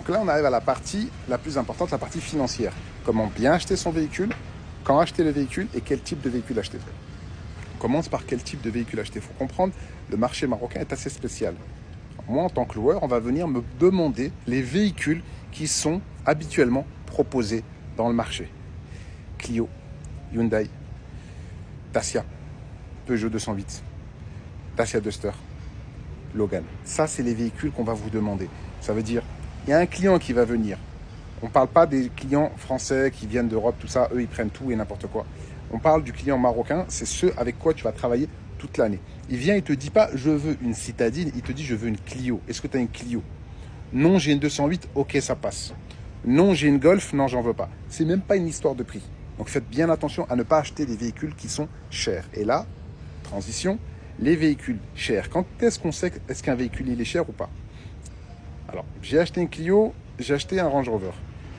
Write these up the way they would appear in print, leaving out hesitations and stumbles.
Donc là, on arrive à la partie la plus importante, la partie financière. Comment bien acheter son véhicule, quand acheter le véhicule et quel type de véhicule acheter. On commence par quel type de véhicule acheter. Il faut comprendre, le marché marocain est assez spécial. Moi, en tant que loueur, on va venir me demander les véhicules qui sont habituellement proposés dans le marché. Clio, Hyundai, Dacia, Peugeot 208, Dacia Duster, Logan. Ça, c'est les véhicules qu'on va vous demander. Ça veut dire, il y a un client qui va venir. On ne parle pas des clients français qui viennent d'Europe, tout ça. Eux, ils prennent tout et n'importe quoi. On parle du client marocain. C'est ceux avec quoi tu vas travailler toute l'année. Il vient, il ne te dit pas, je veux une citadine. Il te dit, je veux une Clio. Est-ce que tu as une Clio? Non, j'ai une 208. Ok, ça passe. Non, j'ai une Golf. Non, j'en veux pas. C'est même pas une histoire de prix. Donc, faites bien attention à ne pas acheter des véhicules qui sont chers. Et là, transition, les véhicules chers. Quand est-ce qu'on sait est-ce qu'un véhicule il est cher ou pas? Alors, j'ai acheté une Clio, j'ai acheté un Range Rover.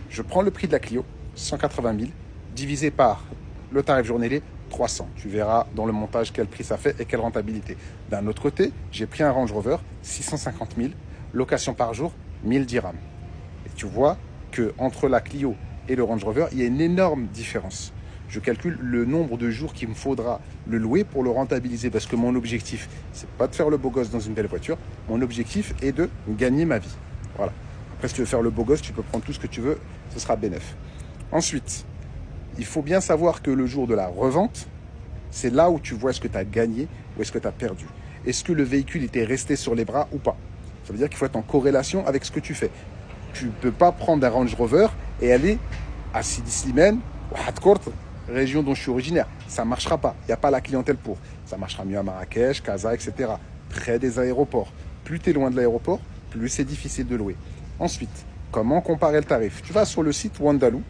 Je prends le prix de la Clio, 180 000, divisé par le tarif journalier, 300. Tu verras dans le montage quel prix ça fait et quelle rentabilité. D'un autre côté, j'ai pris un Range Rover, 650 000, location par jour, 1000 dirhams. Et tu vois qu'entre la Clio et le Range Rover, il y a une énorme différence. Je calcule le nombre de jours qu'il me faudra le louer pour le rentabiliser. Parce que mon objectif, c'est pas de faire le beau gosse dans une belle voiture. Mon objectif est de gagner ma vie. Voilà. Après, si tu veux faire le beau gosse, tu peux prendre tout ce que tu veux. Ce sera bénéf. Ensuite, il faut bien savoir que le jour de la revente, c'est là où tu vois est-ce que tu as gagné ou est-ce que tu as perdu. Est-ce que le véhicule était resté sur les bras ou pas? Ça veut dire qu'il faut être en corrélation avec ce que tu fais. Tu ne peux pas prendre un Range Rover et aller à Sidi Slimane ou à Hadcourt, région dont je suis originaire. Ça ne marchera pas. Il n'y a pas la clientèle pour. Ça marchera mieux à Marrakech, Casa, etc. Près des aéroports. Plus tu es loin de l'aéroport, plus c'est difficile de louer. Ensuite, comment comparer le tarif? Tu vas sur le site Wandaloo.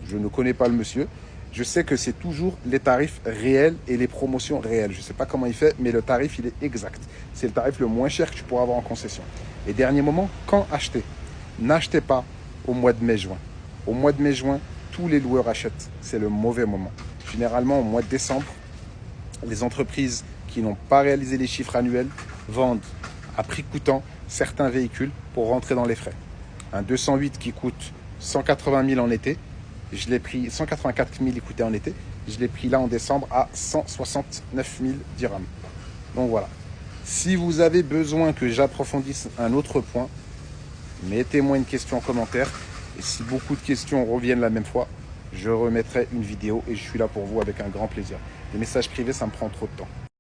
Je ne connais pas le monsieur. Je sais que c'est toujours les tarifs réels et les promotions réelles. Je ne sais pas comment il fait, mais le tarif, il est exact. C'est le tarif le moins cher que tu pourras avoir en concession. Et dernier moment, quand acheter? N'achetez pas au mois de mai-juin. Au mois de mai-juin, tous les loueurs achètent. C'est le mauvais moment. Généralement, au mois de décembre, les entreprises qui n'ont pas réalisé les chiffres annuels vendent à prix coûtant certains véhicules pour rentrer dans les frais. Un 208 qui coûte 180 000 en été, je l'ai pris 184 000 il coûtait en été, je l'ai pris là en décembre à 169 000 dirhams. Donc voilà. Si vous avez besoin que j'approfondisse un autre point, mettez-moi une question en commentaire. Et si beaucoup de questions reviennent la même fois, je remettrai une vidéo et je suis là pour vous avec un grand plaisir. Les messages privés, ça me prend trop de temps.